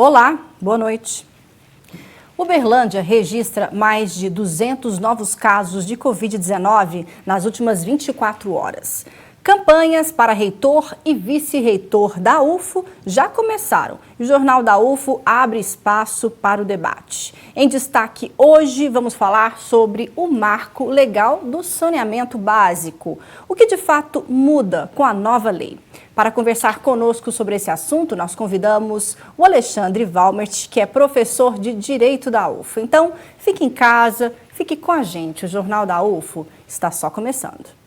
Olá, boa noite. Uberlândia registra mais de 200 novos casos de Covid-19 nas últimas 24 horas. Campanhas para reitor e vice-reitor da UFO já começaram. O Jornal da UFO abre espaço para o debate. Em destaque hoje, vamos falar sobre o marco legal do saneamento básico. O que de fato muda com a nova lei? Para conversar conosco sobre esse assunto, nós convidamos o Alexandre Valmert, que é professor de Direito da UFO. Então, fique em casa, fique com a gente. O Jornal da UFO está só começando.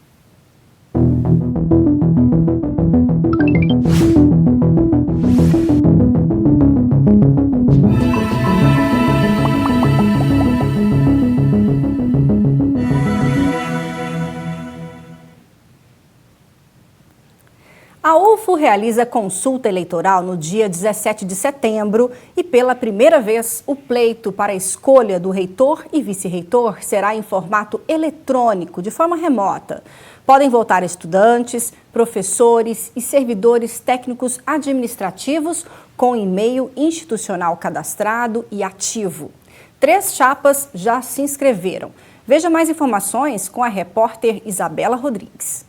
A UFO realiza consulta eleitoral no dia 17 de setembro e, pela primeira vez, o pleito para a escolha do reitor e vice-reitor será em formato eletrônico, de forma remota. Podem votar estudantes, professores e servidores técnicos administrativos com e-mail institucional cadastrado e ativo. 3 chapas já se inscreveram. Veja mais informações com a repórter Isabela Rodrigues.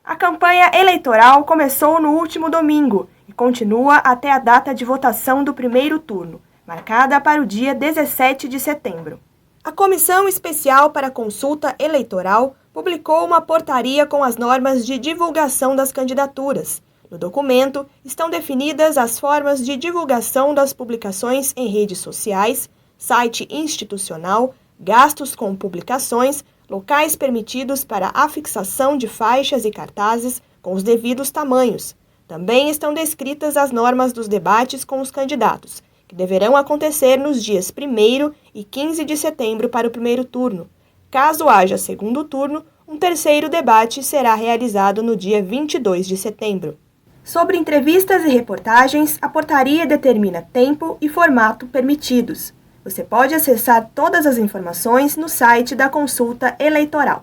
A campanha eleitoral começou no último domingo e continua até a data de votação do primeiro turno, marcada para o dia 17 de setembro. A Comissão Especial para a Consulta Eleitoral publicou uma portaria com as normas de divulgação das candidaturas. No documento estão definidas as formas de divulgação das publicações em redes sociais, site institucional, gastos com publicações, locais permitidos para a fixação de faixas e cartazes com os devidos tamanhos. Também estão descritas as normas dos debates com os candidatos, que deverão acontecer nos dias 1º e 15 de setembro para o primeiro turno. Caso haja segundo turno, um terceiro debate será realizado no dia 22 de setembro. Sobre entrevistas e reportagens, a portaria determina tempo e formato permitidos. Você pode acessar todas as informações no site da Consulta Eleitoral.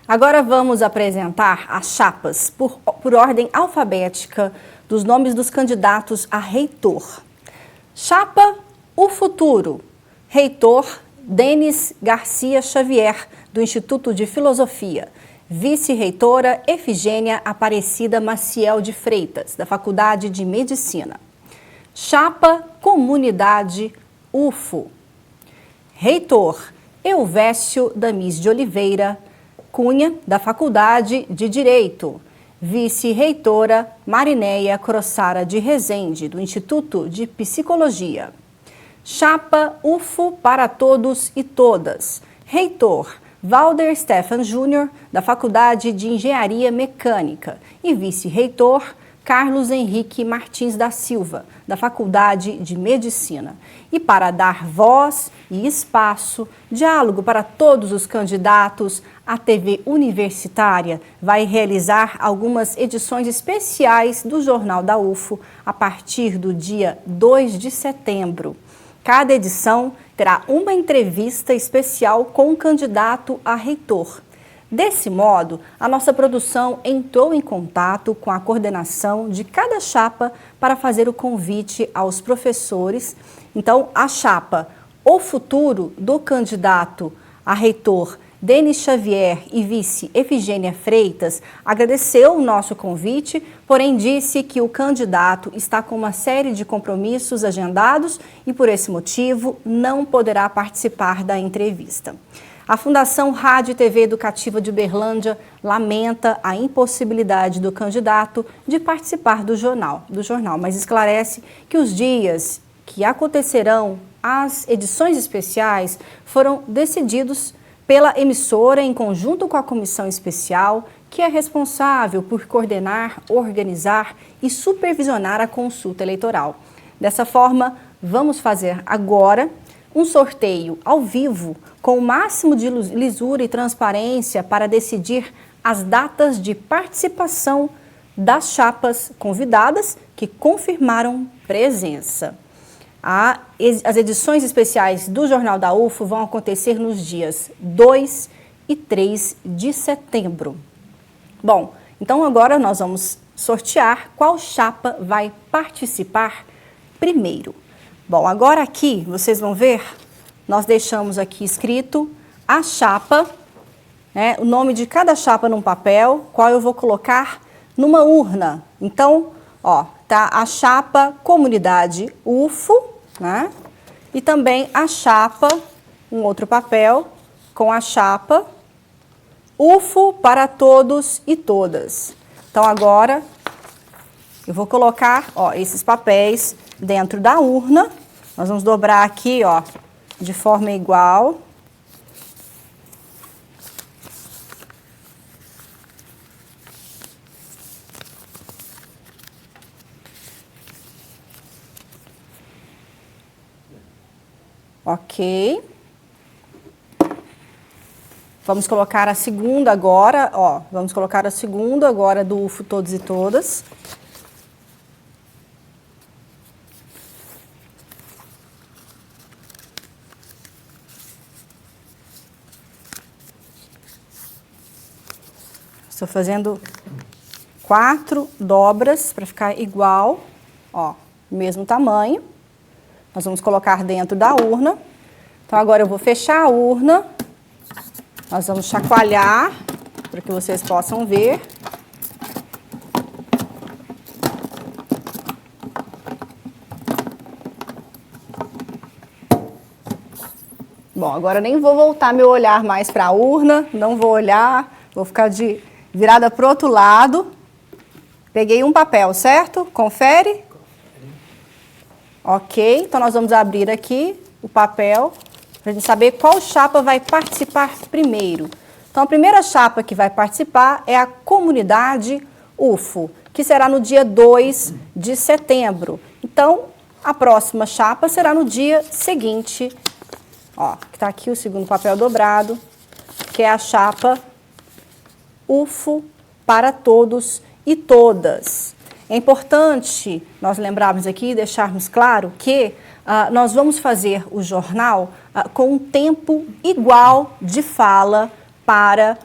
Agora vamos apresentar as chapas por ordem alfabética dos nomes dos candidatos a reitor. Chapa O Futuro. Reitor Denis Garcia Xavier, do Instituto de Filosofia. Vice-reitora Efigênia Aparecida Maciel de Freitas, da Faculdade de Medicina. Chapa Comunidade UFO. Reitor Elvésio Damis de Oliveira Cunha, da Faculdade de Direito. Vice-reitora Marinéia Crossara de Rezende, do Instituto de Psicologia. Chapa UFO para Todos e Todas. Reitor Valder Stefan Júnior, da Faculdade de Engenharia Mecânica, e vice-reitor Carlos Henrique Martins da Silva, da Faculdade de Medicina. E para dar voz e espaço, diálogo para todos os candidatos, a TV Universitária vai realizar algumas edições especiais do Jornal da UFO a partir do dia 2 de setembro. Cada edição terá uma entrevista especial com um candidato a reitor. Desse modo, a nossa produção entrou em contato com a coordenação de cada chapa para fazer o convite aos professores. Então, a chapa O Futuro do candidato a reitor Denis Xavier e vice Efigênia Freitas agradeceu o nosso convite, porém disse que o candidato está com uma série de compromissos agendados e, por esse motivo, não poderá participar da entrevista. A Fundação Rádio e TV Educativa de Uberlândia lamenta a impossibilidade do candidato de participar do jornal, mas esclarece que os dias que acontecerão as edições especiais foram decididos pela emissora em conjunto com a comissão especial, que é responsável por coordenar, organizar e supervisionar a consulta eleitoral. Dessa forma, vamos fazer agora um sorteio ao vivo com o máximo de lisura e transparência para decidir as datas de participação das chapas convidadas que confirmaram presença. As edições especiais do Jornal da UFO vão acontecer nos dias 2 e 3 de setembro. Bom, então agora nós vamos sortear qual chapa vai participar primeiro. Bom, agora aqui, vocês vão ver, nós deixamos aqui escrito a chapa, né, o nome de cada chapa num papel, qual eu vou colocar numa urna. Então, ó, tá a chapa Comunidade UFO, né? E também a chapa, um outro papel, com a chapa UFO para todos e todas. Então, agora, eu vou colocar, ó, esses papéis dentro da urna. Nós vamos dobrar aqui, ó, de forma igual. Ok. Vamos colocar a segunda agora, ó. Vamos colocar a segunda agora do UFO Todos e Todas. Estou fazendo 4 dobras para ficar igual, ó, mesmo tamanho. Nós vamos colocar dentro da urna. Então, agora eu vou fechar a urna. Nós vamos chacoalhar para que vocês possam ver. Bom, agora nem vou voltar meu olhar mais para a urna. Não vou olhar. Vou ficar virada para o outro lado. Peguei um papel, certo? Confere. Ok, então nós vamos abrir aqui o papel para a gente saber qual chapa vai participar primeiro. Então, a primeira chapa que vai participar é a Comunidade UFO, que será no dia 2 de setembro. Então, a próxima chapa será no dia seguinte. Ó, que está aqui o segundo papel dobrado, que é a chapa UFO para todos e todas. É importante nós lembrarmos aqui e deixarmos claro que nós vamos fazer o jornal com um tempo igual de fala para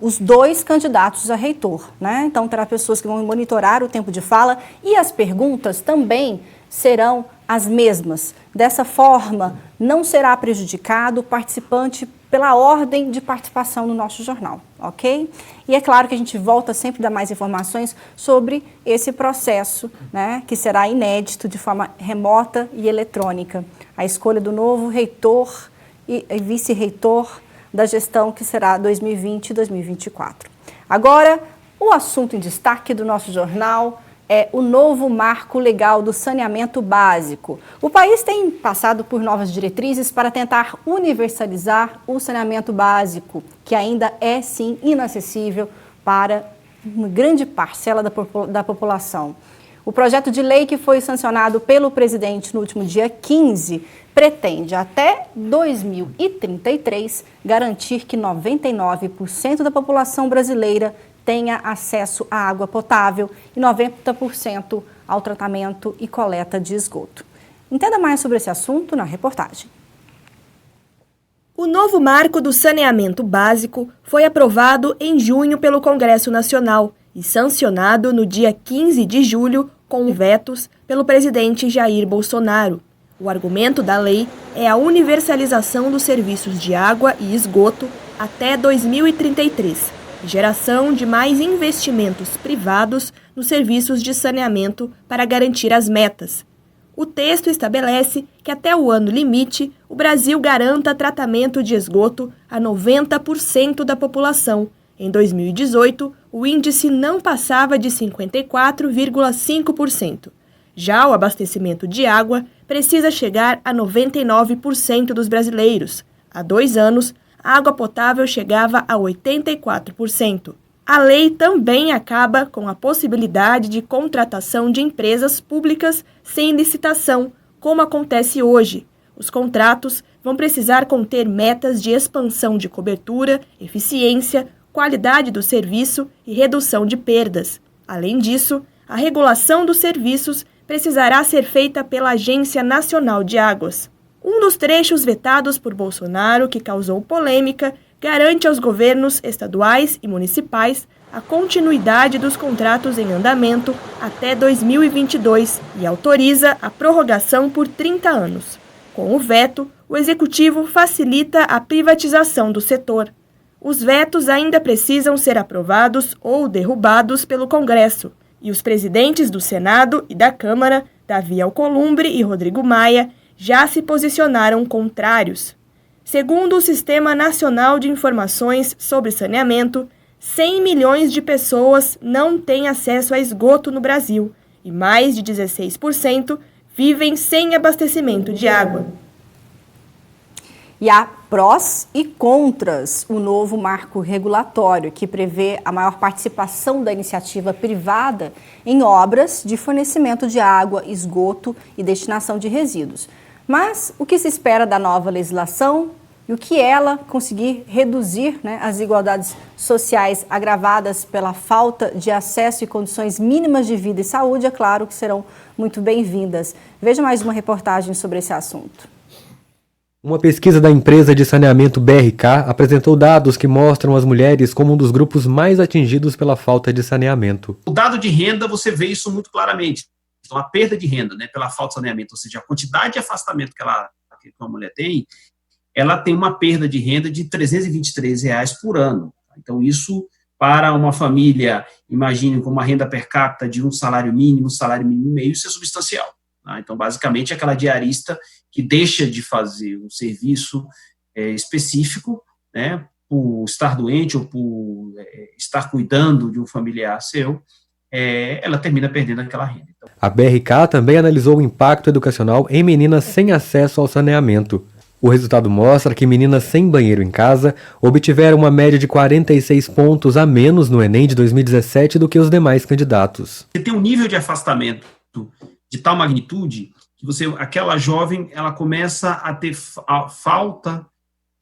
os 2 candidatos a reitor, né? Então, terá pessoas que vão monitorar o tempo de fala e as perguntas também serão as mesmas. Dessa forma, não será prejudicado o participante pela ordem de participação no nosso jornal, ok? E é claro que a gente volta sempre a dar mais informações sobre esse processo, né, que será inédito de forma remota e eletrônica. A escolha do novo reitor e vice-reitor da gestão que será 2020 e 2024. Agora, o assunto em destaque do nosso jornal é o novo marco legal do saneamento básico. O país tem passado por novas diretrizes para tentar universalizar o saneamento básico, que ainda é, sim, inacessível para uma grande parcela da população. O projeto de lei que foi sancionado pelo presidente no último dia 15 pretende, até 2033, garantir que 99% da população brasileira tenha acesso à água potável e 90% ao tratamento e coleta de esgoto. Entenda mais sobre esse assunto na reportagem. O novo marco do saneamento básico foi aprovado em junho pelo Congresso Nacional e sancionado no dia 15 de julho com vetos pelo presidente Jair Bolsonaro. O argumento da lei é a universalização dos serviços de água e esgoto até 2033. Geração de mais investimentos privados nos serviços de saneamento para garantir as metas. O texto estabelece que até o ano limite, o Brasil garanta tratamento de esgoto a 90% da população. Em 2018, o índice não passava de 54,5%. Já o abastecimento de água precisa chegar a 99% dos brasileiros. Há 2 anos, a água potável chegava a 84%. A lei também acaba com a possibilidade de contratação de empresas públicas sem licitação, como acontece hoje. Os contratos vão precisar conter metas de expansão de cobertura, eficiência, qualidade do serviço e redução de perdas. Além disso, a regulação dos serviços precisará ser feita pela Agência Nacional de Águas. Um dos trechos vetados por Bolsonaro, que causou polêmica, garante aos governos estaduais e municipais a continuidade dos contratos em andamento até 2022 e autoriza a prorrogação por 30 anos. Com o veto, o Executivo facilita a privatização do setor. Os vetos ainda precisam ser aprovados ou derrubados pelo Congresso, e os presidentes do Senado e da Câmara, Davi Alcolumbre e Rodrigo Maia, já se posicionaram contrários. Segundo o Sistema Nacional de Informações sobre Saneamento, 100 milhões de pessoas não têm acesso a esgoto no Brasil e mais de 16% vivem sem abastecimento de água. E há prós e contras o novo marco regulatório, que prevê a maior participação da iniciativa privada em obras de fornecimento de água, esgoto e destinação de resíduos. Mas o que se espera da nova legislação e o que ela conseguir reduzir, as desigualdades sociais agravadas pela falta de acesso e condições mínimas de vida e saúde, é claro que serão muito bem-vindas. Veja mais uma reportagem sobre esse assunto. Uma pesquisa da empresa de saneamento BRK apresentou dados que mostram as mulheres como um dos grupos mais atingidos pela falta de saneamento. O dado de renda, você vê isso muito claramente. Então, a perda de renda, pela falta de saneamento, ou seja, a quantidade de afastamento que uma mulher tem, ela tem uma perda de renda de R$ 323 por ano. Então, isso, para uma família, imagine com uma renda per capita de um salário mínimo e meio, isso é substancial. Então, basicamente, é aquela diarista que deixa de fazer um serviço específico, por estar doente ou por estar cuidando de um familiar seu, ela termina perdendo aquela renda. Então, a BRK também analisou o impacto educacional em meninas sem acesso ao saneamento. O resultado mostra que meninas sem banheiro em casa obtiveram uma média de 46 pontos a menos no Enem de 2017 do que os demais candidatos. Você tem um nível de afastamento de tal magnitude que aquela jovem, ela começa a ter falta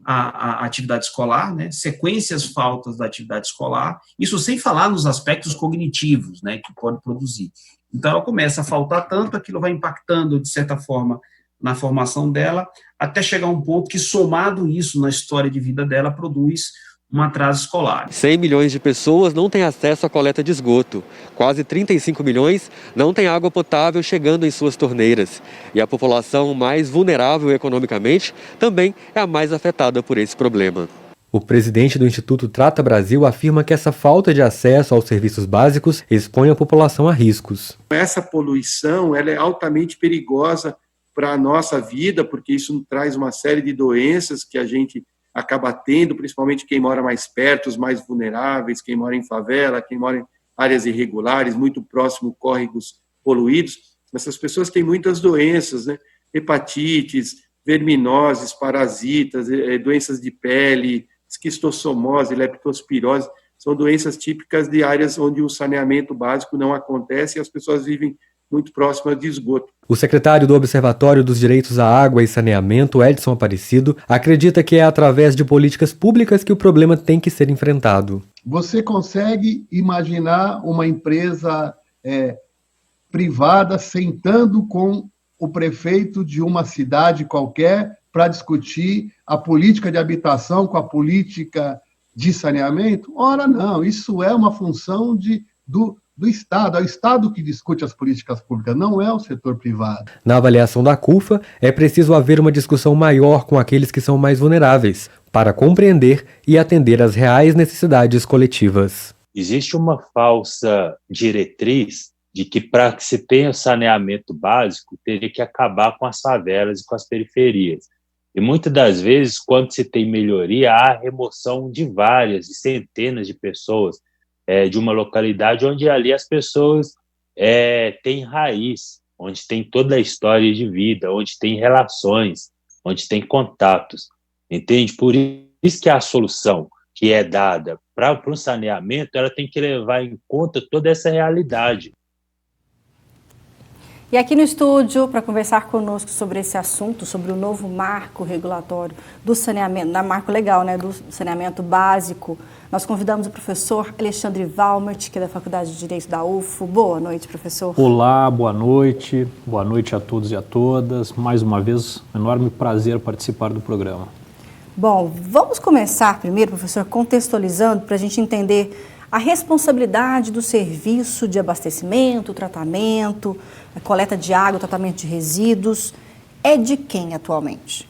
à atividade escolar, sequências faltas da atividade escolar, isso sem falar nos aspectos cognitivos, que pode produzir. Então, ela começa a faltar tanto, aquilo vai impactando, de certa forma, na formação dela, até chegar a um ponto que, somado isso na história de vida dela, produz um atraso escolar. 100 milhões de pessoas não têm acesso à coleta de esgoto. Quase 35 milhões não têm água potável chegando em suas torneiras. E a população mais vulnerável economicamente também é a mais afetada por esse problema. O presidente do Instituto Trata Brasil afirma que essa falta de acesso aos serviços básicos expõe a população a riscos. Essa poluição ela é altamente perigosa para a nossa vida, porque isso traz uma série de doenças que a gente acaba tendo, principalmente quem mora mais perto, os mais vulneráveis, quem mora em favela, quem mora em áreas irregulares, muito próximo córregos poluídos. Essas pessoas têm muitas doenças, hepatites, verminoses, parasitas, doenças de pele, esquistossomose, leptospirose, são doenças típicas de áreas onde o saneamento básico não acontece e as pessoas vivem muito próximas de esgoto. O secretário do Observatório dos Direitos à Água e Saneamento, Edson Aparecido, acredita que é através de políticas públicas que o problema tem que ser enfrentado. Você consegue imaginar uma empresa privada sentando com o prefeito de uma cidade qualquer para discutir a política de habitação com a política de saneamento? Ora, não, isso é uma função do Estado, é o Estado que discute as políticas públicas, não é o setor privado. Na avaliação da CUFA, é preciso haver uma discussão maior com aqueles que são mais vulneráveis, para compreender e atender às reais necessidades coletivas. Existe uma falsa diretriz de que para que se tenha saneamento básico, teria que acabar com as favelas e com as periferias. E muitas das vezes, quando se tem melhoria, há remoção de várias, de centenas de pessoas, de uma localidade onde ali as pessoas têm raiz, onde tem toda a história de vida, onde tem relações, onde tem contatos, entende? Por isso que a solução que é dada para o saneamento, ela tem que levar em conta toda essa realidade. E aqui no estúdio, para conversar conosco sobre esse assunto, sobre o novo marco regulatório do saneamento, marco legal, né, do saneamento básico, nós convidamos o professor Alexandre Valmert, que é da Faculdade de Direito da UFO. Boa noite, professor. Olá, boa noite a todos e a todas. Mais uma vez, um enorme prazer participar do programa. Bom, vamos começar primeiro, professor, contextualizando para a gente entender a responsabilidade do serviço de abastecimento, tratamento, a coleta de água, tratamento de resíduos, é de quem atualmente?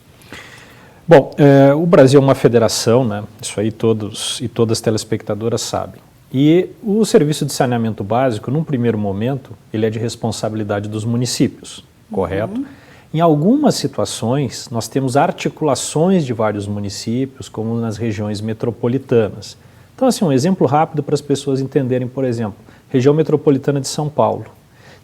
Bom, o Brasil é uma federação, né? Isso aí todos e todas as telespectadoras sabem. E o serviço de saneamento básico, num primeiro momento, ele é de responsabilidade dos municípios, correto? Em algumas situações, nós temos articulações de vários municípios, como nas regiões metropolitanas. Então, assim, um exemplo rápido para as pessoas entenderem, por exemplo, região metropolitana de São Paulo.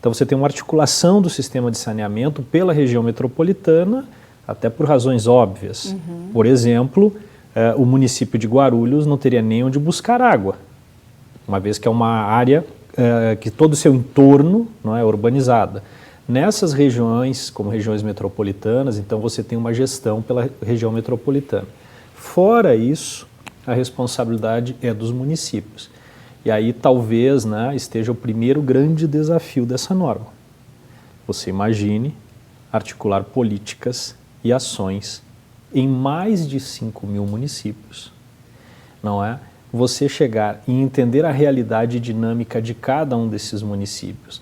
Então, você tem uma articulação do sistema de saneamento pela região metropolitana, até por razões óbvias. Por exemplo, o município de Guarulhos não teria nem onde buscar água, uma vez que é uma área que todo o seu entorno não é urbanizada. Nessas regiões, como regiões metropolitanas, então você tem uma gestão pela região metropolitana. Fora isso, a responsabilidade é dos municípios. E aí talvez, né, esteja o primeiro grande desafio dessa norma. Você imagine articular políticas e ações em mais de 5.000 municípios, não é? Você chegar e entender a realidade dinâmica de cada um desses municípios,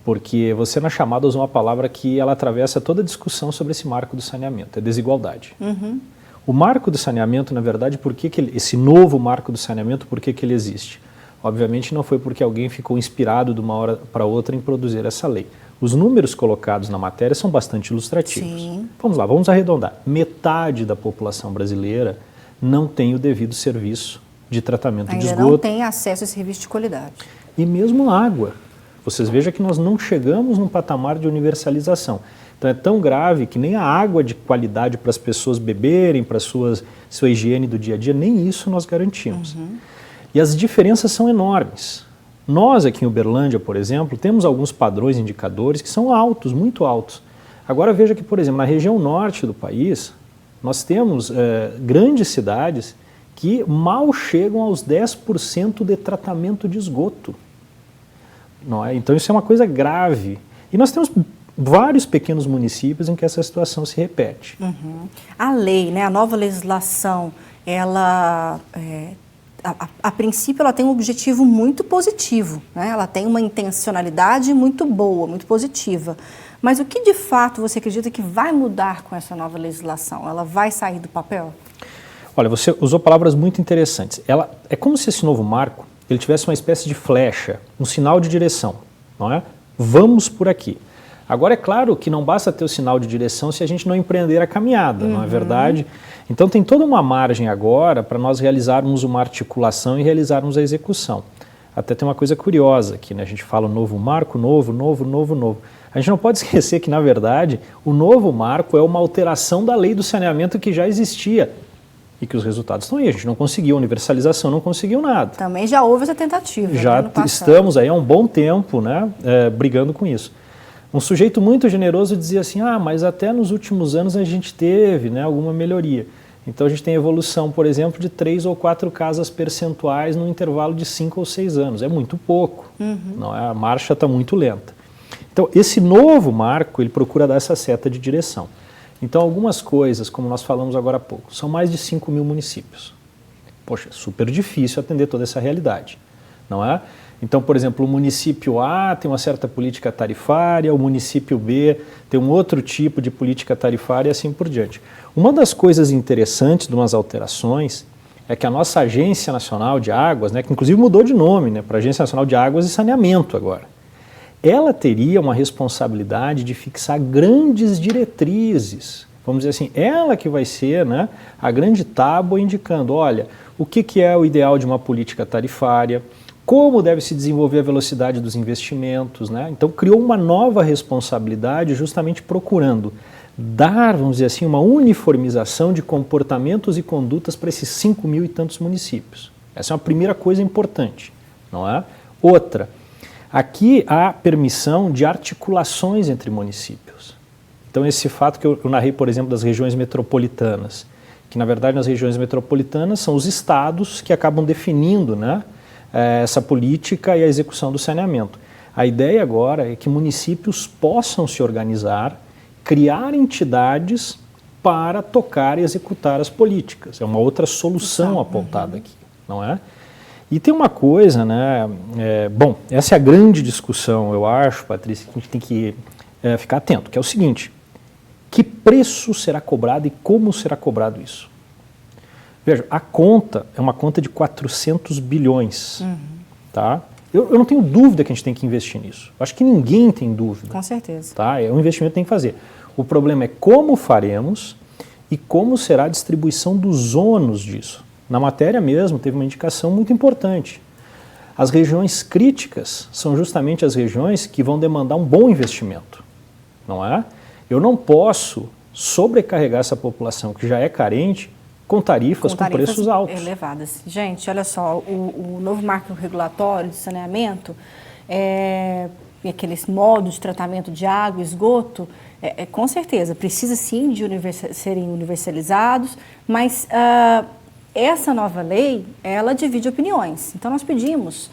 porque você na chamada usa uma palavra que ela atravessa toda a discussão sobre esse marco do saneamento, é desigualdade. O marco do saneamento, na verdade, esse novo marco do saneamento, por que ele existe? Obviamente não foi porque alguém ficou inspirado de uma hora para outra em produzir essa lei. Os números colocados na matéria são bastante ilustrativos. Sim. Vamos lá, vamos arredondar. Metade da população brasileira não tem o devido serviço de tratamento de esgoto. Ainda não tem acesso a serviço de qualidade. E mesmo água. Vocês vejam que nós não chegamos num patamar de universalização. Então é tão grave que nem a água de qualidade para as pessoas beberem, para sua higiene do dia a dia, nem isso nós garantimos. E as diferenças são enormes. Nós aqui em Uberlândia, por exemplo, temos alguns padrões, indicadores que são altos, muito altos. Agora veja que, por exemplo, na região norte do país, nós temos grandes cidades que mal chegam aos 10% de tratamento de esgoto. Não é? Então isso é uma coisa grave. E nós temos vários pequenos municípios em que essa situação se repete. A lei, né, a nova legislação, ela, a princípio, ela tem um objetivo muito positivo, né? Ela tem uma intencionalidade muito boa, muito positiva. Mas o que de fato você acredita que vai mudar com essa nova legislação? Ela vai sair do papel? Olha, você usou palavras muito interessantes. É como se esse novo marco ele tivesse uma espécie de flecha, um sinal de direção, não é? Vamos por aqui. Agora, é claro que não basta ter o sinal de direção se a gente não empreender a caminhada, não é verdade? Então, tem toda uma margem agora para nós realizarmos uma articulação e realizarmos a execução. Até tem uma coisa curiosa aqui, né? A gente fala novo marco, novo. A gente não pode esquecer que, na verdade, o novo marco é uma alteração da lei do saneamento que já existia. E que os resultados estão aí. A gente não conseguiu universalização, não conseguiu nada. Também já houve essa tentativa. Já estamos aí há um bom tempo, né, brigando com isso. Um sujeito muito generoso dizia assim, mas até nos últimos anos a gente teve, né, alguma melhoria. Então a gente tem evolução, por exemplo, de 3 ou 4 casas percentuais no intervalo de 5 ou 6 anos. É muito pouco. Não é? A marcha está muito lenta. Então esse novo marco, ele procura dar essa seta de direção. Então, algumas coisas, como nós falamos agora há pouco, são mais de 5.000 municípios. Poxa, é super difícil atender toda essa realidade, não é? Então, por exemplo, o município A tem uma certa política tarifária, o município B tem um outro tipo de política tarifária e assim por diante. Uma das coisas interessantes de umas alterações é que a nossa Agência Nacional de Águas, né, que inclusive mudou de nome, né, para Agência Nacional de Águas e Saneamento agora, ela teria uma responsabilidade de fixar grandes diretrizes. Vamos dizer assim, ela que vai ser, né, a grande tábua indicando, olha, o que é o ideal de uma política tarifária, como deve se desenvolver a velocidade dos investimentos, né? Então criou uma nova responsabilidade justamente procurando dar, vamos dizer assim, uma uniformização de comportamentos e condutas para esses 5.000 e tantos municípios. Essa é uma primeira coisa importante, não é? Outra, Aqui há permissão de articulações entre municípios. Então esse fato que eu narrei, por exemplo, das regiões metropolitanas, que na verdade nas regiões metropolitanas são os estados que acabam definindo, né, essa política e a execução do saneamento. A ideia agora é que municípios possam se organizar, criar entidades para tocar e executar as políticas. É uma outra solução apontada aqui, não é? E tem uma coisa, né, bom, essa é a grande discussão, eu acho, Patrícia, que a gente tem que ficar atento, que é o seguinte: que preço será cobrado e como será cobrado isso? Veja, a conta é uma conta de 400 bilhões, tá? Eu não tenho dúvida que a gente tem que investir nisso. Eu acho que ninguém tem dúvida. Com certeza. Tá? É um investimento que tem que fazer. O problema é como faremos e como será a distribuição dos ônus disso. Na matéria mesmo, teve uma indicação muito importante. As regiões críticas são justamente as regiões que vão demandar um bom investimento, não é? Eu não posso sobrecarregar essa população que já é carente com tarifas com preços altos. Elevadas. Gente, olha só, o novo marco regulatório de saneamento e aqueles modos de tratamento de água e esgoto, com certeza, precisa sim de serem universalizados, mas essa nova lei, ela divide opiniões. Então nós pedimos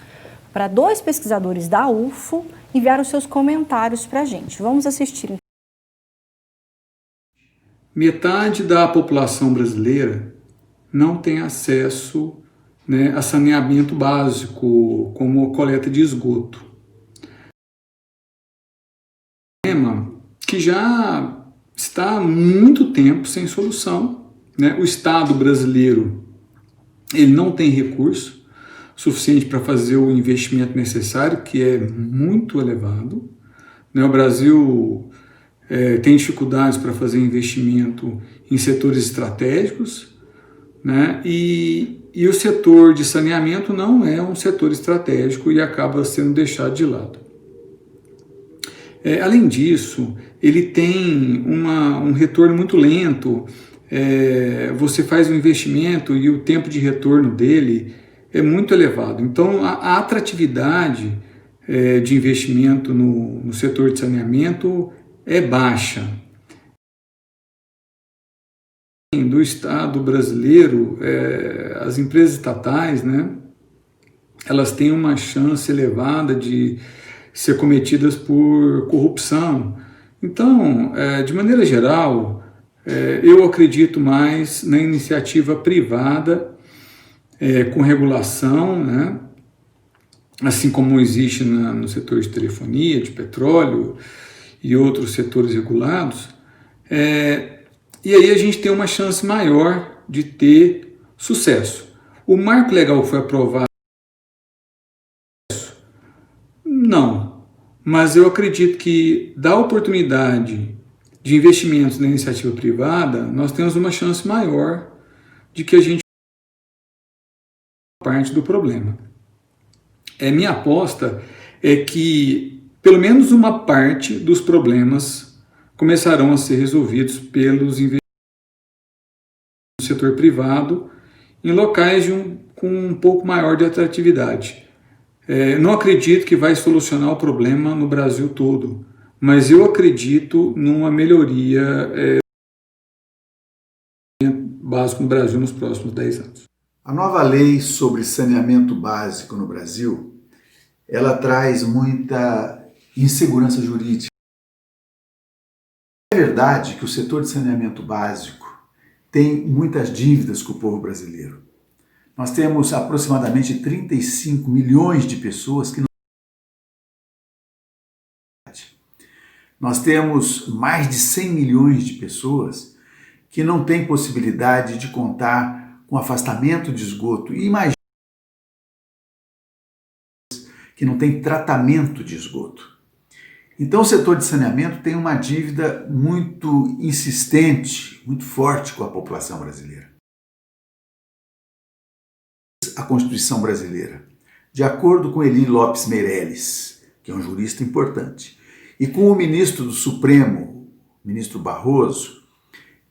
para 2 pesquisadores da UFO enviar os seus comentários para a gente. Vamos assistir. Metade da população brasileira não tem acesso, né, a saneamento básico, como coleta de esgoto. É um problema que já está há muito tempo sem solução, né? O Estado brasileiro ele não tem recurso suficiente para fazer o investimento necessário, que é muito elevado, né? O Brasil tem dificuldades para fazer investimento em setores estratégicos, né? E o setor de saneamento não é um setor estratégico e acaba sendo deixado de lado. Além disso, ele tem um retorno muito lento. Você faz um investimento e o tempo de retorno dele é muito elevado. Então, a atratividade de investimento no setor de saneamento é baixa. Do Estado brasileiro, as empresas estatais, né, elas têm uma chance elevada de ser cometidas por corrupção. Então, de maneira geral, eu acredito mais na iniciativa privada com regulação, né, assim como existe no setor de telefonia, de petróleo e outros setores regulados. E aí a gente tem uma chance maior de ter sucesso. O marco legal foi aprovado? Não, mas eu acredito que da oportunidade de investimentos na iniciativa privada, nós temos uma chance maior de que a gente parte do problema. Minha aposta é que pelo menos uma parte dos problemas começarão a ser resolvidos pelos investimentos do setor privado em locais com um pouco maior de atratividade. Não acredito que vai solucionar o problema no Brasil todo, mas eu acredito numa melhoria básico no Brasil nos próximos 10 anos. A nova lei sobre saneamento básico no Brasil, ela traz muita insegurança jurídica. É verdade que o setor de saneamento básico tem muitas dívidas com o povo brasileiro. Nós temos aproximadamente 35 milhões de pessoas que não... Nós temos mais de 100 milhões de pessoas que não têm possibilidade de contar com afastamento de esgoto. E imagina que não tem tratamento de esgoto. Então o setor de saneamento tem uma dívida muito insistente, muito forte com a população brasileira. A Constituição brasileira, de acordo com Eli Lopes Meirelles, que é um jurista importante, e com o ministro do Supremo, ministro Barroso,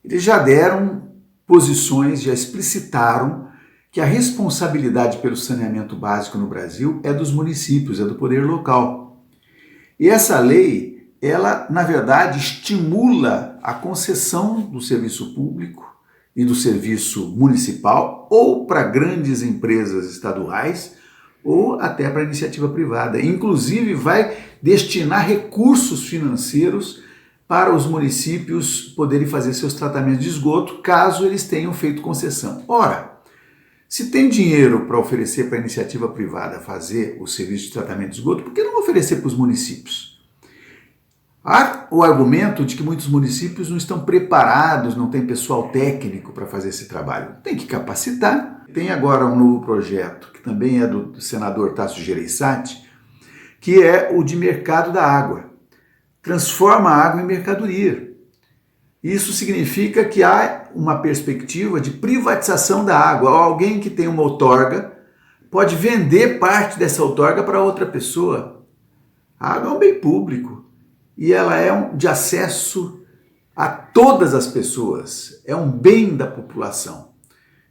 eles já deram posições, já explicitaram que a responsabilidade pelo saneamento básico no Brasil é dos municípios, é do poder local. E essa lei, ela, na verdade, estimula a concessão do serviço público e do serviço municipal ou para grandes empresas estaduais ou até para a iniciativa privada. Inclusive, vai destinar recursos financeiros para os municípios poderem fazer seus tratamentos de esgoto, caso eles tenham feito concessão. Ora, se tem dinheiro para oferecer para a iniciativa privada fazer o serviço de tratamento de esgoto, por que não oferecer para os municípios? Há o argumento de que muitos municípios não estão preparados, não tem pessoal técnico para fazer esse trabalho. Tem que capacitar. Tem agora um novo projeto, que também é do senador Tasso Gereissati, que é o de mercado da água. Transforma a água em mercadoria. Isso significa que há uma perspectiva de privatização da água. Alguém que tem uma outorga pode vender parte dessa outorga para outra pessoa. A água é um bem público e ela é de acesso a todas as pessoas. É um bem da população.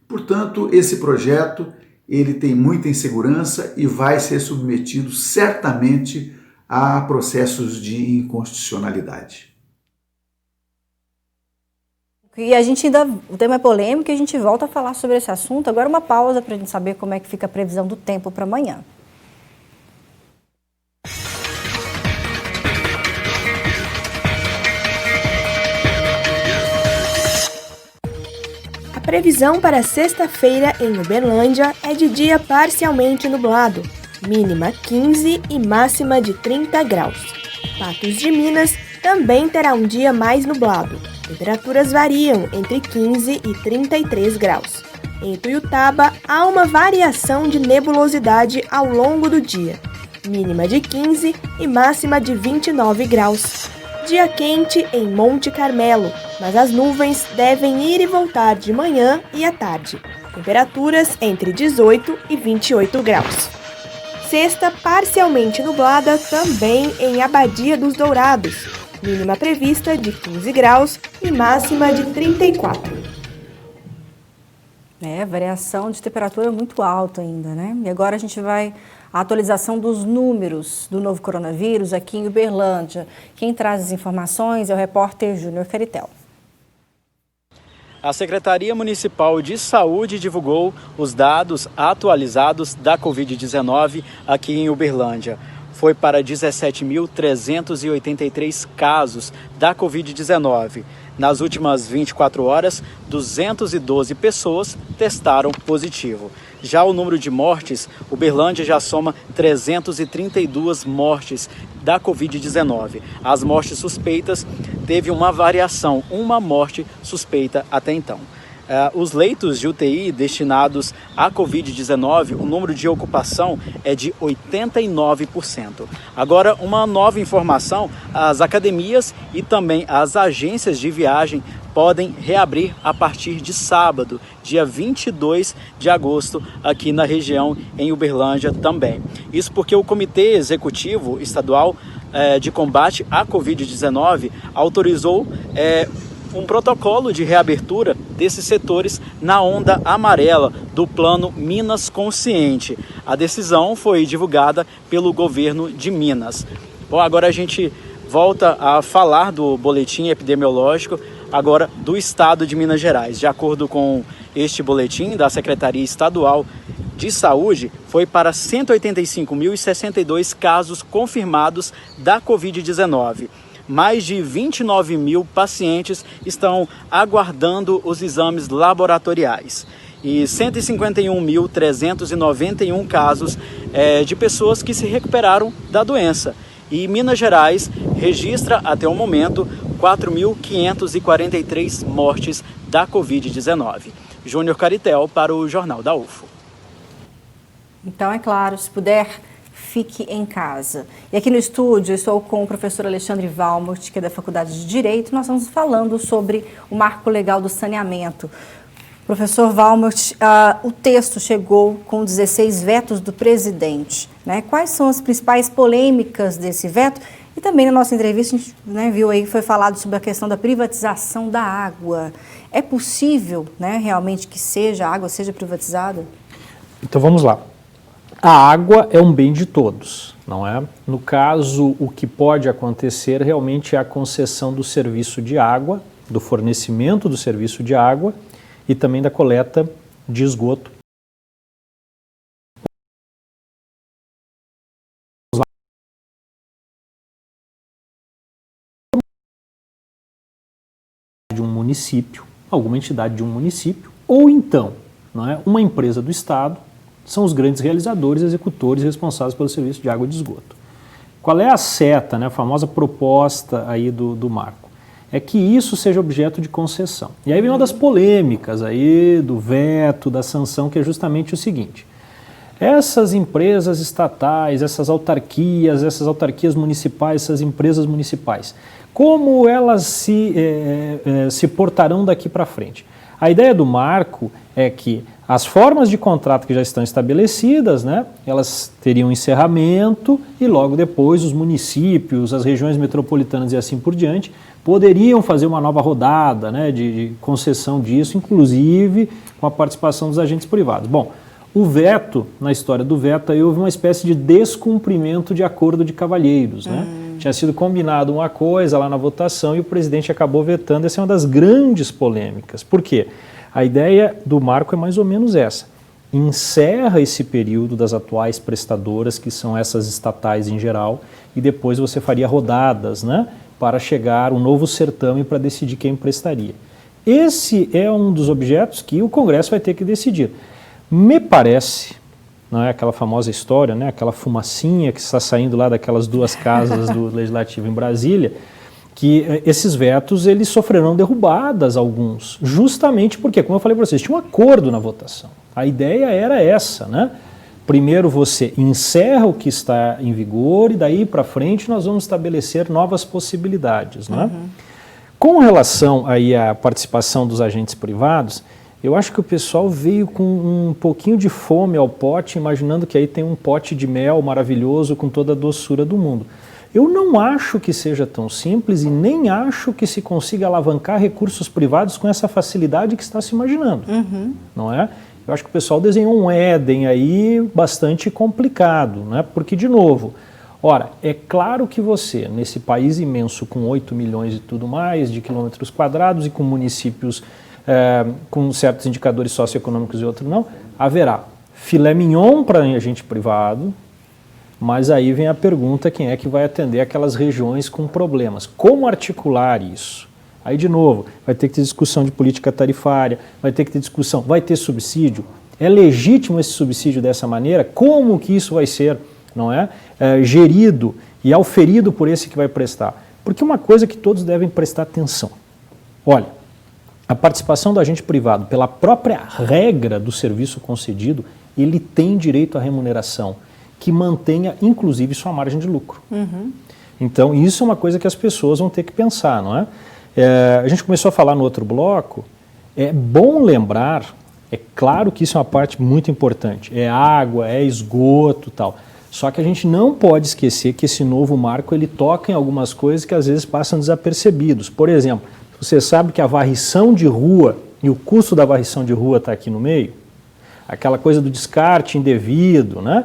Portanto, esse projeto ele tem muita insegurança e vai ser submetido certamente a processos de inconstitucionalidade. E a gente ainda, o tema é polêmico e a gente volta a falar sobre esse assunto. Agora uma pausa para a gente saber como é que fica a previsão do tempo para amanhã. A previsão para sexta-feira em Uberlândia é de dia parcialmente nublado, mínima 15 e máxima de 30 graus. Patos de Minas também terá um dia mais nublado. Temperaturas variam entre 15 e 33 graus. Em Tuiutaba, há uma variação de nebulosidade ao longo do dia, mínima de 15 e máxima de 29 graus. Dia quente em Monte Carmelo, mas as nuvens devem ir e voltar de manhã e à tarde. Temperaturas entre 18 e 28 graus. Sexta parcialmente nublada também em Abadia dos Dourados, mínima prevista de 15 graus e máxima de 34. Variação de temperatura muito alta ainda, né? E agora a gente vai à atualização dos números do novo coronavírus aqui em Uberlândia. Quem traz as informações é o repórter Júnior Caritel. A Secretaria Municipal de Saúde divulgou os dados atualizados da Covid-19 aqui em Uberlândia. Foi para 17.383 casos da Covid-19. Nas últimas 24 horas, 212 pessoas testaram positivo. Já o número de mortes, Uberlândia já soma 332 mortes da Covid-19. As mortes suspeitas teve uma variação, uma morte suspeita até então. Os leitos de UTI destinados à Covid-19, o número de ocupação é de 89%. Agora, uma nova informação, as academias e também as agências de viagem podem reabrir a partir de sábado, dia 22 de agosto, aqui na região, em Uberlândia também. Isso porque o Comitê Executivo Estadual de Combate à Covid-19 autorizou um protocolo de reabertura desses setores na onda amarela do Plano Minas Consciente. A decisão foi divulgada pelo governo de Minas. Bom, agora a gente volta a falar do boletim epidemiológico agora do estado de Minas Gerais. De acordo com este boletim da Secretaria Estadual de Saúde, foi para 185.062 casos confirmados da Covid-19. Mais de 29 mil pacientes estão aguardando os exames laboratoriais e 151.391 casos de pessoas que se recuperaram da doença. E Minas Gerais registra até o momento 4.543 mortes da Covid-19. Júnior Caritel para o Jornal da UFO. Então, é claro, se puder, fique em casa. E aqui no estúdio eu estou com o professor Alexandre Valmort, que é da Faculdade de Direito. Nós estamos falando sobre o marco legal do saneamento. Professor Valmort, o texto chegou com 16 vetos do presidente, né? Quais são as principais polêmicas desse veto E também na nossa entrevista a gente, né, viu aí que foi falado sobre a questão da privatização da água. É possível, né, realmente que a água seja privatizada? Então vamos lá. A água é um bem de todos, não é? No caso, o que pode acontecer realmente é a concessão do serviço de água, do fornecimento do serviço de água e também da coleta de esgoto. De um município, alguma entidade de um município, ou então, não é, uma empresa do Estado, são os grandes realizadores, executores responsáveis pelo serviço de água e de esgoto. Qual é a seta, né, a famosa proposta aí do marco? É que isso seja objeto de concessão. E aí vem uma das polêmicas aí do veto, da sanção, que é justamente o seguinte: essas empresas estatais, essas autarquias municipais, essas empresas municipais, como elas se portarão daqui para frente? A ideia do marco é que as formas de contrato que já estão estabelecidas, né, elas teriam encerramento e logo depois os municípios, as regiões metropolitanas e assim por diante poderiam fazer uma nova rodada, né, de concessão disso, inclusive com a participação dos agentes privados. Bom, o veto, na história do veto, aí houve uma espécie de descumprimento de acordo de cavalheiros, né? Tinha sido combinado uma coisa lá na votação e o presidente acabou vetando. Essa é uma das grandes polêmicas. Por quê? A ideia do marco é mais ou menos essa. Encerra esse período das atuais prestadoras, que são essas estatais em geral, e depois você faria rodadas, né, para chegar um novo certame para decidir quem prestaria. Esse é um dos objetos que o Congresso vai ter que decidir. Me parece, não é aquela famosa história, né, aquela fumacinha que está saindo lá daquelas duas casas do Legislativo em Brasília, que esses vetos eles sofrerão derrubadas, alguns, justamente porque, como eu falei para vocês, tinha um acordo na votação. A ideia era essa, né? Primeiro você encerra o que está em vigor e daí para frente nós vamos estabelecer novas possibilidades, né? Com relação aí à participação dos agentes privados, eu acho que o pessoal veio com um pouquinho de fome ao pote, imaginando que aí tem um pote de mel maravilhoso com toda a doçura do mundo. Eu não acho que seja tão simples e nem acho que se consiga alavancar recursos privados com essa facilidade que está se imaginando, não é? Eu acho que o pessoal desenhou um Éden aí bastante complicado, né? Porque, de novo, ora, é claro que você, nesse país imenso com 8 milhões e tudo mais de quilômetros quadrados e com municípios com certos indicadores socioeconômicos e outros não, haverá filé mignon para agente privado, mas aí vem a pergunta, quem é que vai atender aquelas regiões com problemas? Como articular isso? Aí, de novo, vai ter que ter discussão de política tarifária, vai ter que ter discussão, vai ter subsídio? É legítimo esse subsídio dessa maneira? Como que isso vai ser, não é, gerido e auferido por esse que vai prestar? Porque uma coisa que todos devem prestar atenção. Olha, a participação do agente privado, pela própria regra do serviço concedido, ele tem direito à remuneração, que mantenha, inclusive, sua margem de lucro. Então, isso é uma coisa que as pessoas vão ter que pensar, não é? A gente começou a falar no outro bloco, é bom lembrar, é claro que isso é uma parte muito importante, é água, é esgoto e tal, só que a gente não pode esquecer que esse novo marco, ele toca em algumas coisas que às vezes passam desapercebidos. Por exemplo, você sabe que a varrição de rua e o custo da varrição de rua está aqui no meio? Aquela coisa do descarte indevido, né?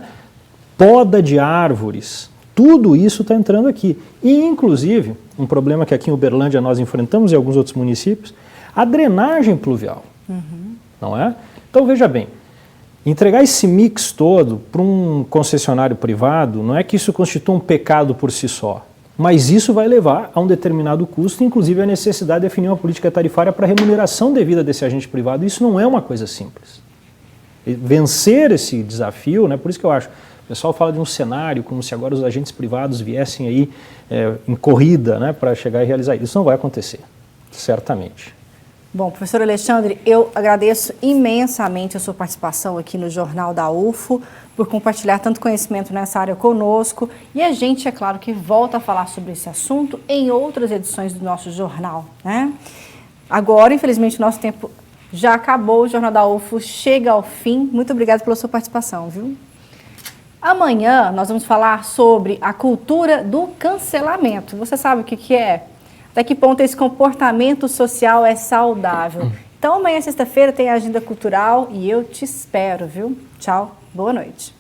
Poda de árvores, tudo isso está entrando aqui. E, inclusive, um problema que aqui em Uberlândia nós enfrentamos e alguns outros municípios, a drenagem pluvial, não é? Então, veja bem, entregar esse mix todo para um concessionário privado, não é que isso constitua um pecado por si só, mas isso vai levar a um determinado custo, inclusive a necessidade de definir uma política tarifária para a remuneração devida desse agente privado. Isso não é uma coisa simples. Vencer esse desafio, né, por isso que eu acho, o pessoal fala de um cenário como se agora os agentes privados viessem aí em corrida, né, para chegar e realizar isso. Isso não vai acontecer, certamente. Bom, professor Alexandre, eu agradeço imensamente a sua participação aqui no Jornal da UFO, por compartilhar tanto conhecimento nessa área conosco. E a gente, é claro, que volta a falar sobre esse assunto em outras edições do nosso jornal, né? Agora, infelizmente, o nosso tempo já acabou, o Jornal da UFO chega ao fim. Muito obrigada pela sua participação, viu? Amanhã nós vamos falar sobre a cultura do cancelamento. Você sabe o que é? Até que ponto esse comportamento social é saudável? Então amanhã, sexta-feira, tem a agenda cultural e eu te espero, viu? Tchau, boa noite.